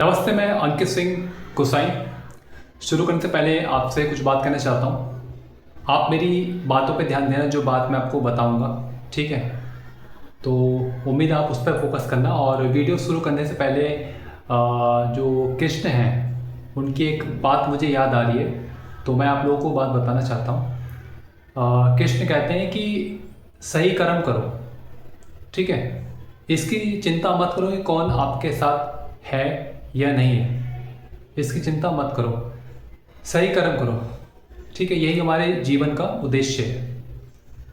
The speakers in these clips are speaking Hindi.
नमस्ते, मैं अंकित सिंह गोसाई। शुरू करने से पहले आपसे कुछ बात करना चाहता हूँ। आप मेरी बातों पे ध्यान देना, जो बात मैं आपको बताऊँगा, ठीक है? तो उम्मीद है आप उस पर फोकस करना। और वीडियो शुरू करने से पहले जो कृष्ण हैं उनकी एक बात मुझे याद आ रही है, तो मैं आप लोगों को बात बताना चाहता हूँ। कृष्ण कहते हैं कि सही कर्म करो, ठीक है? इसकी चिंता मत करो कि कौन आपके साथ है या नहीं है, इसकी चिंता मत करो, सही कर्म करो, ठीक है? यही हमारे जीवन का उद्देश्य है,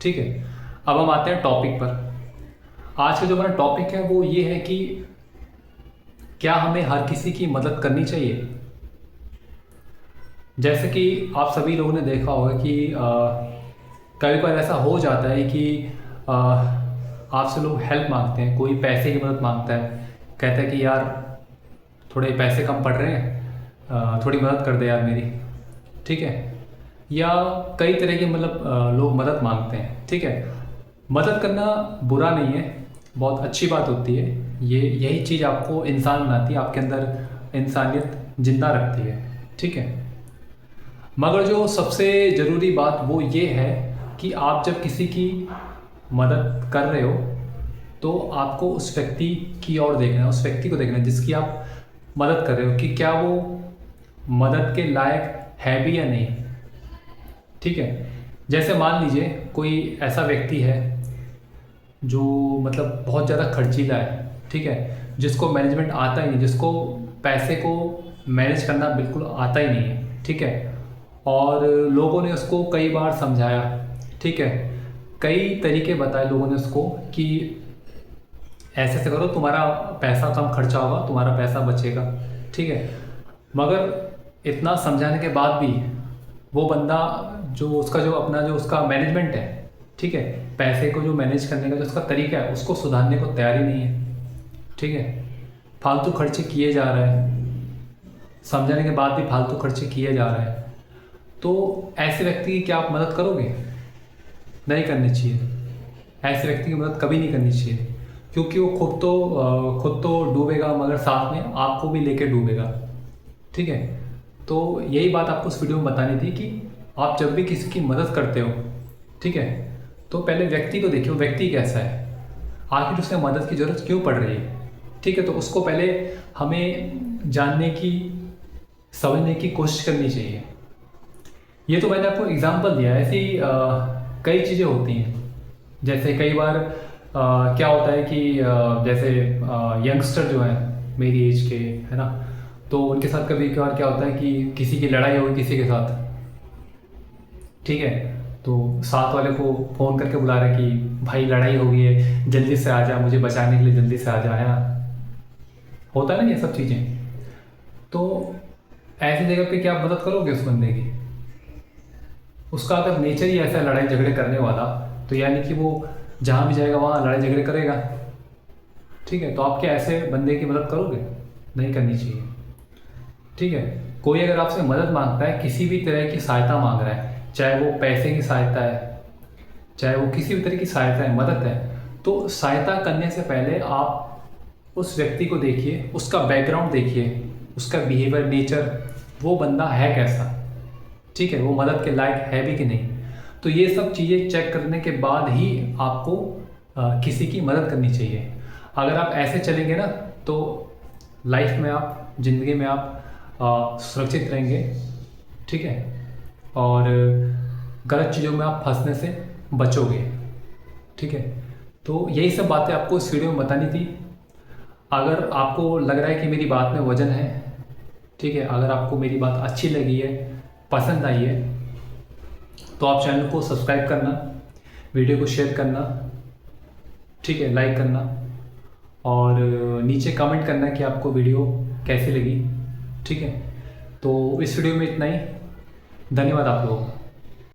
ठीक है? अब हम आते हैं टॉपिक पर। आज का जो हमारा टॉपिक है वो ये है कि क्या हमें हर किसी की मदद करनी चाहिए? जैसे कि आप सभी लोगों ने देखा होगा कि कभी कभार ऐसा हो जाता है कि आ, आपसे लोग हेल्प मांगते हैं, कोई पैसे की मदद मांगता है, कहता है कि यार थोड़े पैसे कम पड़ रहे हैं, थोड़ी मदद कर दे यार मेरी, ठीक है? या कई तरह के लोग मदद मांगते हैं, ठीक है? मदद करना बुरा नहीं है, बहुत अच्छी बात होती है। यही चीज़ आपको इंसान बनाती है, आपके अंदर इंसानियत जिंदा रखती है, ठीक है? मगर जो सबसे ज़रूरी बात वो ये है कि आप जब किसी की मदद कर रहे हो तो आपको उस व्यक्ति की ओर देखना है, उस व्यक्ति को देखना है जिसकी आप मदद कर रहे हो, कि क्या वो मदद के लायक है भी या नहीं, ठीक है? जैसे मान लीजिए कोई ऐसा व्यक्ति है जो बहुत ज़्यादा खर्चीला है, ठीक है? जिसको मैनेजमेंट आता ही नहीं, जिसको पैसे को मैनेज करना बिल्कुल आता ही नहीं है, ठीक है? और लोगों ने उसको कई बार समझाया, ठीक है? कई तरीके बताए लोगों ने उसको कि ऐसे ऐसे करो, तुम्हारा पैसा कम खर्चा होगा, तुम्हारा पैसा बचेगा, ठीक है? मगर इतना समझाने के बाद भी वो बंदा जो उसका जो अपना जो उसका मैनेजमेंट है, ठीक है, पैसे को जो मैनेज करने का जो उसका तरीका है उसको सुधारने को तैयार ही नहीं है, ठीक है? फालतू खर्चे किए जा रहे हैं, समझाने के बाद भी फालतू खर्चे किए जा रहे हैं। तो ऐसे व्यक्ति की क्या आप मदद करोगे? नहीं करनी चाहिए। ऐसे व्यक्ति की मदद कभी नहीं करनी चाहिए, क्योंकि वो खुद तो डूबेगा, मगर साथ में आपको भी लेके डूबेगा, ठीक है? तो यही बात आपको इस वीडियो में बतानी थी कि आप जब भी किसी की मदद करते हो, ठीक है, तो पहले व्यक्ति को देखिए, व्यक्ति कैसा है, आखिर उसे मदद की ज़रूरत क्यों पड़ रही है, ठीक है? तो उसको पहले हमें जानने की, समझने की कोशिश करनी चाहिए। ये तो मैंने आपको एग्जांपल दिया है, ऐसी कई चीज़ें होती हैं। जैसे कई बार क्या होता है कि जैसे यंगस्टर जो हैं मेरी एज के, है ना, तो उनके साथ कभी कभार क्या होता है कि किसी की लड़ाई होगी किसी के साथ, ठीक है? तो साथ वाले को फ़ोन करके बुला रहे कि भाई लड़ाई हो गई है, जल्दी से आ जा, मुझे बचाने के लिए जल्दी से आ जा, है ना? होता है ना ये सब चीज़ें। तो ऐसी जगह पे क्या आप मदद करोगे उस बंदे की? उसका अगर नेचर ही ऐसा है लड़ाई झगड़े करने वाला, तो यानी कि वो जहाँ भी जाएगा वहाँ लड़ाई झगड़े करेगा, ठीक है? तो आप क्या ऐसे बंदे की मदद करोगे? नहीं करनी चाहिए, ठीक है? कोई अगर आपसे मदद मांगता है, किसी भी तरह की सहायता मांग रहा है, चाहे वो पैसे की सहायता है, चाहे वो किसी भी तरह की सहायता है, मदद है, तो सहायता करने से पहले आप उस व्यक्ति को देखिए, उसका बैकग्राउंड देखिए, उसका बिहेवियर, नेचर, वो बंदा है कैसा, ठीक है? वो मदद के लायक है भी कि नहीं। तो ये सब चीज़ें चेक करने के बाद ही आपको किसी की मदद करनी चाहिए। अगर आप ऐसे चलेंगे ना, तो लाइफ में आप, ज़िंदगी में आप सुरक्षित रहेंगे, ठीक है? और गलत चीज़ों में आप फंसने से बचोगे, ठीक है? तो यही सब बातें आपको इस वीडियो में बतानी थी। अगर आपको लग रहा है कि मेरी बात में वजन है, ठीक है, अगर आपको मेरी बात अच्छी लगी है, पसंद आई है, तो आप चैनल को सब्सक्राइब करना, वीडियो को शेयर करना, ठीक है, लाइक करना, और नीचे कमेंट करना कि आपको वीडियो कैसी लगी, ठीक है? तो इस वीडियो में इतना ही। धन्यवाद आप लोगों को।